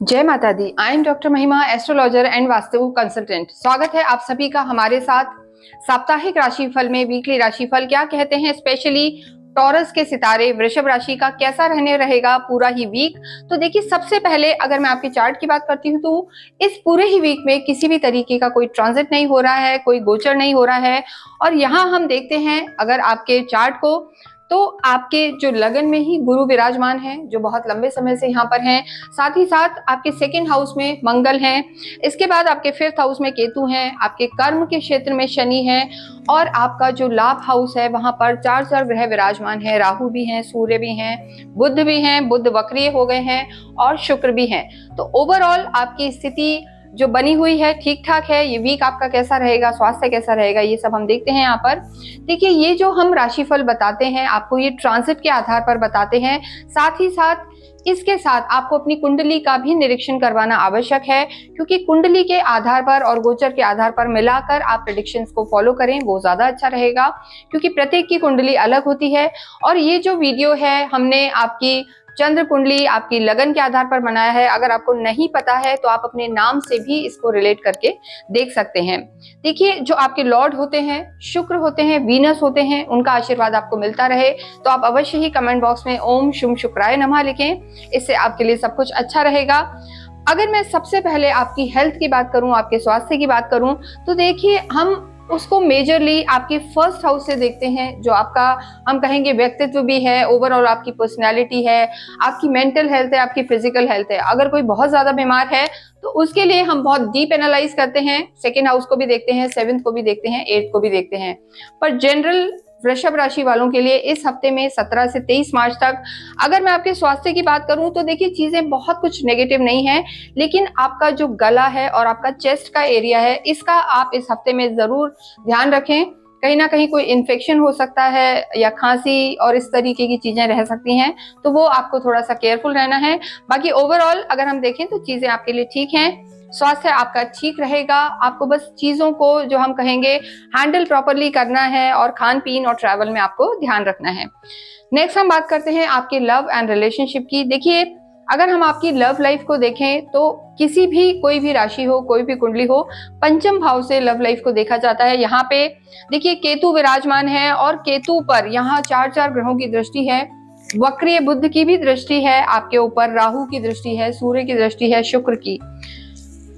जय माता दी। I am doctor महिमा, एस्ट्रोलॉजर एंड वास्तु कंसल्टेंट। स्वागत है आप सभी का हमारे साथ साप्ताहिक राशिफल में। वीकली राशिफल क्या कहते हैं, स्पेशली टॉरस के सितारे वृषभ राशि का कैसा रहने रहेगा पूरा ही वीक। तो देखिए, सबसे पहले अगर मैं आपके चार्ट की बात करती हूँ तो इस पूरे ही वीक में किसी भी तरीके का कोई ट्रांजिट नहीं हो रहा है, कोई गोचर नहीं हो रहा है। और यहाँ हम देखते हैं अगर आपके चार्ट को, तो आपके जो लगन में ही गुरु विराजमान है, जो बहुत लंबे समय से यहाँ पर हैं। साथ ही साथ आपके सेकंड हाउस में मंगल हैं, इसके बाद आपके फिफ्थ हाउस में केतु हैं, आपके कर्म के क्षेत्र में शनि है, और आपका जो लाभ हाउस है वहां पर चार ग्रह विराजमान है। राहु भी हैं, सूर्य भी हैं, बुध भी हैं, बुध वक्रीय हो गए हैं, और शुक्र भी हैं। तो ओवरऑल आपकी स्थिति जो बनी हुई है ठीक ठाक है। ये वीक आपका कैसा रहेगा, स्वास्थ्य कैसा रहेगा, ये सब हम देखते हैं यहाँ पर। देखिए, ये जो हम राशिफल बताते हैं आपको, ये ट्रांजिट के आधार पर बताते हैं। साथ ही साथ इसके साथ आपको अपनी कुंडली का भी निरीक्षण करवाना आवश्यक है, क्योंकि कुंडली के आधार पर और गोचर के आधार पर मिलाकर आप प्रेडिक्शंस को फॉलो करें, वो ज्यादा अच्छा रहेगा, क्योंकि प्रत्येक की कुंडली अलग होती है। और ये जो वीडियो है हमने आपकी चंद्र कुंडली, आपकी लगन के आधार पर बनाया है। अगर आपको नहीं पता है तो आप अपने नाम से भी इसको रिलेट करके देख सकते हैं। देखिए, जो आपके लॉर्ड होते हैं, शुक्र होते हैं, वीनस होते हैं, उनका आशीर्वाद आपको मिलता रहे। तो आप अवश्य ही कमेंट बॉक्स में ओम शुम शुक्राय नमः लिखें, इससे आपके लिए सब कुछ अच्छा रहेगा। अगर मैं सबसे पहले आपकी हेल्थ की बात करूं, आपके स्वास्थ्य की बात करूं, तो देखिए, हम उसको मेजरली आपके फर्स्ट हाउस से देखते हैं। जो आपका हम कहेंगे व्यक्तित्व भी है, ओवरऑल आपकी पर्सनैलिटी है, आपकी मेंटल हेल्थ है, आपकी फिजिकल हेल्थ है। अगर कोई बहुत ज्यादा बीमार है तो उसके लिए हम बहुत डीप एनालाइज करते हैं, सेकेंड हाउस को भी देखते हैं, सेवेंथ को भी देखते हैं, एट्थ को भी देखते हैं। पर जनरल वृषभ राशि वालों के लिए इस हफ्ते में 17 से 23 मार्च तक, अगर मैं आपके स्वास्थ्य की बात करूं तो देखिए, चीजें बहुत कुछ नेगेटिव नहीं है, लेकिन आपका जो गला है और आपका चेस्ट का एरिया है, इसका आप इस हफ्ते में जरूर ध्यान रखें। कहीं ना कहीं कोई इन्फेक्शन हो सकता है, या खांसी और इस तरीके की चीजें रह सकती हैं, तो वो आपको थोड़ा सा केयरफुल रहना है। बाकी ओवरऑल अगर हम देखें तो चीजें आपके लिए ठीक हैं, स्वास्थ्य आपका ठीक रहेगा। आपको बस चीजों को जो हम कहेंगे हैंडल प्रॉपरली करना है, और खान पीन और ट्रैवल में आपको ध्यान रखना है। नेक्स्ट हम बात करते हैं आपके लव एंड रिलेशनशिप की। देखिए, अगर हम आपकी लव लाइफ को देखें तो किसी भी कोई भी राशि हो, कोई भी कुंडली हो, पंचम भाव से लव लाइफ को देखा जाता है। यहाँ पे देखिए, केतु विराजमान है, और केतु पर यहाँ चार ग्रहों की दृष्टि है। वक्रीय बुध की भी दृष्टि है आपके ऊपर, राहु की दृष्टि है, सूर्य की दृष्टि है, शुक्र की।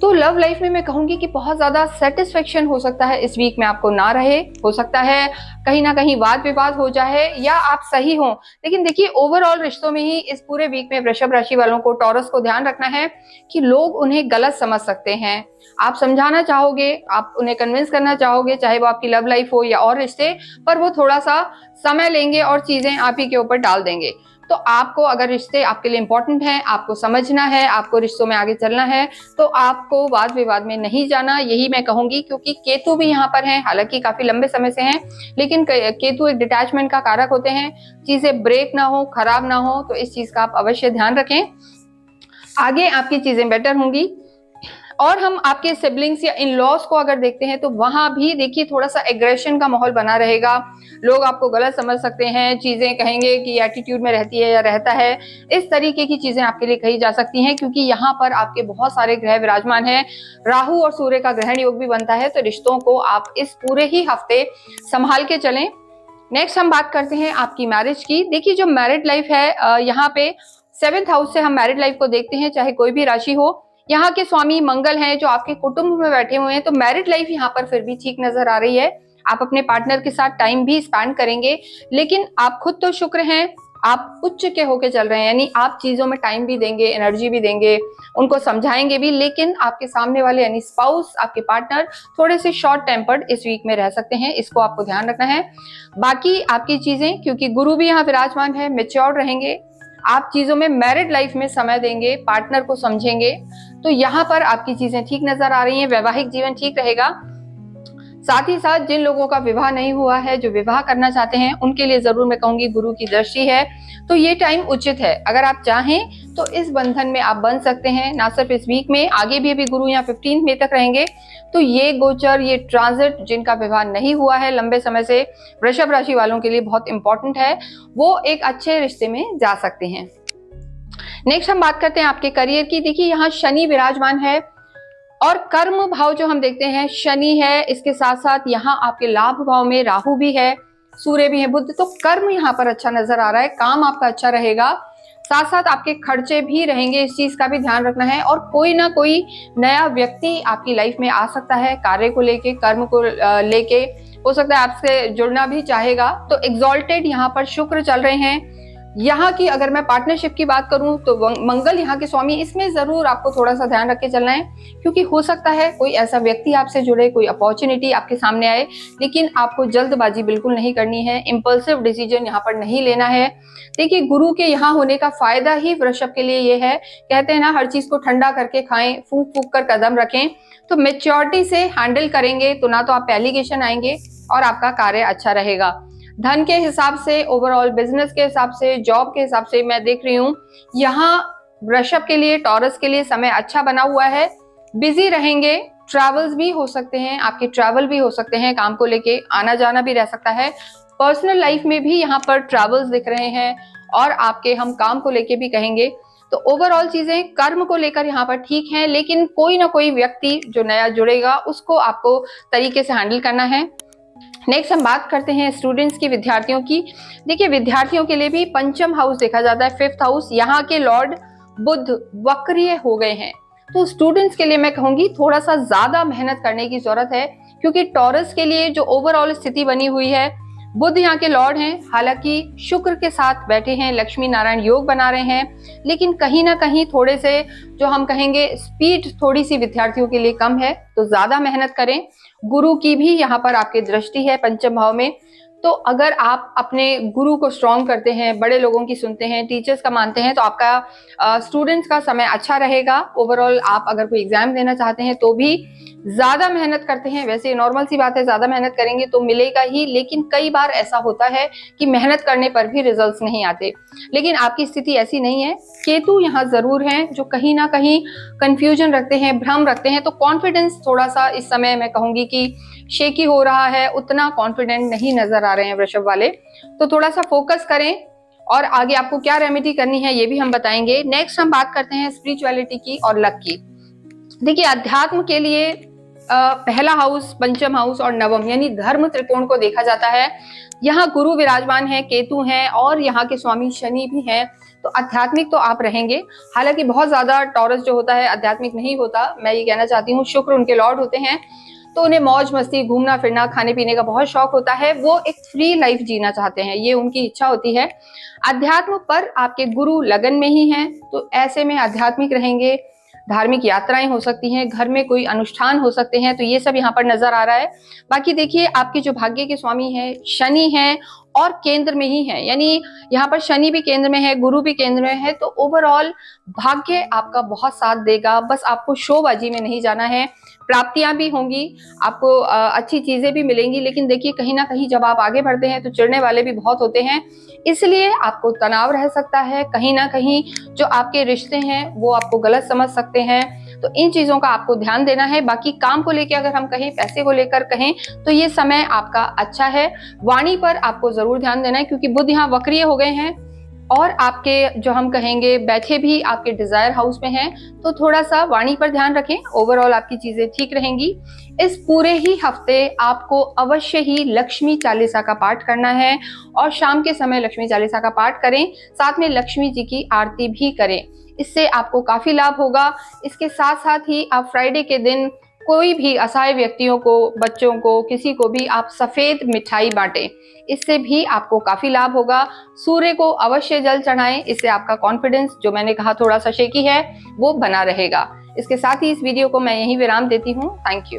तो लव लाइफ में मैं कहूंगी कि बहुत ज्यादा सेटिस्फेक्शन हो सकता है इस वीक में आपको ना रहे। हो सकता है कहीं ना कहीं वाद विवाद हो जाए, या आप सही हो। लेकिन देखिए, ओवरऑल रिश्तों में ही इस पूरे वीक में वृषभ राशि वालों को, टॉरस को ध्यान रखना है कि लोग उन्हें गलत समझ सकते हैं। आप समझाना चाहोगे, आप उन्हें कन्विंस करना चाहोगे, चाहे वो आपकी लव लाइफ हो या और रिश्ते, पर वो थोड़ा सा समय लेंगे और चीजें आप ही के ऊपर डाल देंगे। तो आपको, अगर रिश्ते आपके लिए इंपॉर्टेंट हैं, आपको समझना है, आपको रिश्तों में आगे चलना है, तो आपको वाद विवाद में नहीं जाना, यही मैं कहूंगी। क्योंकि केतु भी यहाँ पर हैं, हालांकि काफी लंबे समय से हैं, लेकिन केतु एक डिटैचमेंट का कारक होते हैं। चीजें ब्रेक ना हो, खराब ना हो, तो इस चीज का आप अवश्य ध्यान रखें। आगे आपकी चीजें बेटर होंगी। और हम आपके सिबलिंग्स या इन लॉज को अगर देखते हैं तो वहां भी देखिए, थोड़ा सा एग्रेशन का माहौल बना रहेगा। लोग आपको गलत समझ सकते हैं, चीजें कहेंगे कि एटीट्यूड में रहती है या रहता है, इस तरीके की चीजें आपके लिए कही जा सकती हैं। क्योंकि यहाँ पर आपके बहुत सारे ग्रह विराजमान हैं, राहु और सूर्य का ग्रहण योग भी बनता है। तो रिश्तों को आप इस पूरे ही हफ्ते संभाल के चलें। नेक्स्ट हम बात करते हैं आपकी मैरिज की। देखिए, जो मैरिड लाइफ है, यहाँ पे सेवेंथ हाउस से हम मैरिड लाइफ को देखते हैं, चाहे कोई भी राशि हो। यहाँ के स्वामी मंगल हैं, जो आपके कुटुंब में बैठे हुए हैं। तो मैरिड लाइफ यहाँ पर फिर भी ठीक नजर आ रही है। आप अपने पार्टनर के साथ टाइम भी स्पेंड करेंगे, लेकिन आप खुद तो शुक्र हैं, आप उच्च के होके चल रहे हैं, यानी आप चीजों में टाइम भी देंगे, एनर्जी भी देंगे, उनको समझाएंगे भी। लेकिन आपके सामने वाले यानी स्पाउस, आपके पार्टनर, थोड़े से शॉर्ट टेम्पर्ड इस वीक में रह सकते हैं, इसको आपको ध्यान रखना है। बाकी आपकी चीजें, क्योंकि गुरु भी यहाँ विराजमान है, मेच्योर रहेंगे, आप चीजों में मैरिड लाइफ में समय देंगे, पार्टनर को समझेंगे, तो यहाँ पर आपकी चीजें ठीक नजर आ रही हैं। वैवाहिक जीवन ठीक रहेगा। साथ ही साथ जिन लोगों का विवाह नहीं हुआ है, जो विवाह करना चाहते हैं, उनके लिए जरूर मैं कहूंगी गुरु की दृष्टि है, तो ये टाइम उचित है। अगर आप चाहें तो इस बंधन में आप बन सकते हैं, ना सिर्फ इस वीक में, आगे भी अभी गुरु यहाँ 15 मई तक रहेंगे। तो ये गोचर, ये ट्रांजिट, जिनका विवाह नहीं हुआ है लंबे समय से, वृषभ राशि वालों के लिए बहुत इंपॉर्टेंट है। वो एक अच्छे रिश्ते में जा सकते हैं। नेक्स्ट हम बात करते हैं आपके करियर की। देखिए यहाँ शनि विराजमान है और कर्म भाव जो हम देखते हैं शनि है, इसके साथ साथ यहाँ आपके लाभ भाव में राहु भी है, सूर्य भी है, बुध, तो कर्म यहाँ पर अच्छा नजर आ रहा है, काम आपका अच्छा रहेगा। साथ साथ आपके खर्चे भी रहेंगे, इस चीज का भी ध्यान रखना है। और कोई ना कोई नया व्यक्ति आपकी लाइफ में आ सकता है, कार्य को लेके, कर्म को लेके, हो सकता है आपसे जुड़ना भी चाहेगा। तो एग्जॉल्टेड यहाँ पर शुक्र चल रहे हैं। यहाँ की अगर मैं पार्टनरशिप की बात करूं तो मंगल यहाँ के स्वामी, इसमें जरूर आपको थोड़ा सा ध्यान रख के चलना है, क्योंकि हो सकता है कोई ऐसा व्यक्ति आपसे जुड़े, कोई अपॉर्चुनिटी आपके सामने आए, लेकिन आपको जल्दबाजी बिल्कुल नहीं करनी है, इम्पल्सिव डिसीजन यहाँ पर नहीं लेना है। देखिए गुरु के यहाँ होने का फायदा ही वृषभ के लिए ये है, कहते हैं ना हर चीज को ठंडा करके खाएं, फूंक फूंक कर कदम रखें। तो मेच्योरिटी से हैंडल करेंगे तो ना तो आप एलिगेशन आएंगे और आपका कार्य अच्छा रहेगा। धन के हिसाब से, ओवरऑल बिजनेस के हिसाब से, जॉब के हिसाब से मैं देख रही हूँ यहाँ वृषभ के लिए, टॉरस के लिए समय अच्छा बना हुआ है। बिजी रहेंगे, ट्रैवल्स भी हो सकते हैं, आपके ट्रैवल भी हो सकते हैं, काम को लेके आना जाना भी रह सकता है। पर्सनल लाइफ में भी यहाँ पर ट्रैवल्स दिख रहे हैं और आपके हम काम को लेके भी कहेंगे। तो ओवरऑल चीजें कर्म को लेकर यहाँ पर ठीक है, लेकिन कोई ना कोई व्यक्ति जो नया जुड़ेगा उसको आपको तरीके से हैंडल करना है। नेक्स्ट हम बात करते हैं स्टूडेंट्स की, विद्यार्थियों की। देखिए विद्यार्थियों के लिए भी पंचम हाउस देखा जाता है, 5th हाउस, यहाँ के लॉर्ड बुध वक्रीय हो गए हैं। तो स्टूडेंट्स के लिए मैं कहूंगी थोड़ा सा ज्यादा मेहनत करने की जरूरत है, क्योंकि टॉरस के लिए जो ओवरऑल स्थिति बनी हुई है, बुध यहाँ के लॉर्ड हैं, हालांकि शुक्र के साथ बैठे हैं, लक्ष्मी नारायण योग बना रहे हैं, लेकिन कहीं ना कहीं थोड़े से जो हम कहेंगे स्पीड थोड़ी सी विद्यार्थियों के लिए कम है, तो ज्यादा मेहनत करें। गुरु की भी यहाँ पर आपकी दृष्टि है पंचम भाव में, तो अगर आप अपने गुरु को स्ट्रॉन्ग करते हैं, बड़े लोगों की सुनते हैं, टीचर्स का मानते हैं, तो आपका स्टूडेंट्स का समय अच्छा रहेगा। ओवरऑल आप अगर कोई एग्जाम देना चाहते हैं तो भी ज्यादा मेहनत करते हैं, वैसे नॉर्मल सी बात है, ज्यादा मेहनत करेंगे तो मिलेगा ही, लेकिन कई बार ऐसा होता है कि मेहनत करने पर भी रिजल्ट्स नहीं आते, लेकिन आपकी स्थिति ऐसी नहीं है। केतु यहाँ जरूर हैं जो कहीं ना कहीं कंफ्यूजन रखते हैं, भ्रम रखते हैं, तो कॉन्फिडेंस थोड़ा सा इस समय मैं कहूंगी कि शेकी हो रहा है, उतना कॉन्फिडेंट नहीं नजर आ रहे हैं वृषभ वाले, तो थोड़ा सा फोकस करें। और आगे आपको क्या रेमेडी करनी है ये भी हम बताएंगे। नेक्स्ट हम बात करते हैं स्पिरिचुअलिटी की और लक की। देखिए अध्यात्म के लिए पहला हाउस, पंचम हाउस और नवम यानी धर्म त्रिकोण को देखा जाता है। यहाँ गुरु विराजमान है, केतु हैं और यहाँ के स्वामी शनि भी हैं, तो आध्यात्मिक तो आप रहेंगे। हालांकि बहुत ज्यादा टॉरस जो होता है आध्यात्मिक नहीं होता, मैं ये कहना चाहती हूँ, शुक्र उनके लॉर्ड होते हैं, तो उन्हें मौज मस्ती, घूमना फिरना, खाने पीने का बहुत शौक होता है, वो एक फ्री लाइफ जीना चाहते हैं, ये उनकी इच्छा होती है। अध्यात्म पर आपके गुरु लगन में ही हैं, तो ऐसे में आध्यात्मिक रहेंगे, धार्मिक यात्राएं हो सकती हैं, घर में कोई अनुष्ठान हो सकते हैं, तो ये सब यहाँ पर नजर आ रहा है। बाकी देखिए आपके जो भाग्य के स्वामी हैं शनि हैं और केंद्र में ही है, यानी यहाँ पर शनि भी केंद्र में है, गुरु भी केंद्र में है, तो ओवरऑल भाग्य आपका बहुत साथ देगा। बस आपको शोबाजी में नहीं जाना है, प्राप्तियां भी होंगी, आपको अच्छी चीजें भी मिलेंगी, लेकिन देखिए कहीं ना कहीं जब आप आगे बढ़ते हैं तो चिढ़ने वाले भी बहुत होते हैं, इसलिए आपको तनाव रह सकता है। कहीं ना कहीं जो आपके रिश्ते हैं वो आपको गलत समझ सकते हैं, तो इन चीजों का आपको ध्यान देना है। बाकी काम को लेकर अगर हम कहें, पैसे को लेकर कहें, तो ये समय आपका अच्छा है। वाणी पर आपको जरूर ध्यान देना है, क्योंकि बुध यहाँ वक्रीय हो गए हैं और आपके जो हम कहेंगे बैठे भी आपके डिजायर हाउस में हैं, तो थोड़ा सा वाणी पर ध्यान रखें, ओवरऑल आपकी चीजें ठीक रहेंगी। इस पूरे ही हफ्ते आपको अवश्य ही लक्ष्मी चालीसा का पाठ करना है और शाम के समय लक्ष्मी चालीसा का पाठ करें, साथ में लक्ष्मी जी की आरती भी करें, इससे आपको काफी लाभ होगा। इसके साथ साथ ही आप फ्राइडे के दिन कोई भी असहाय व्यक्तियों को, बच्चों को, किसी को भी आप सफेद मिठाई बांटें, इससे भी आपको काफी लाभ होगा। सूर्य को अवश्य जल चढ़ाएं, इससे आपका कॉन्फिडेंस जो मैंने कहा थोड़ा सा शेकी है वो बना रहेगा। इसके साथ ही इस वीडियो को मैं यहीं विराम देती हूँ। Thank you.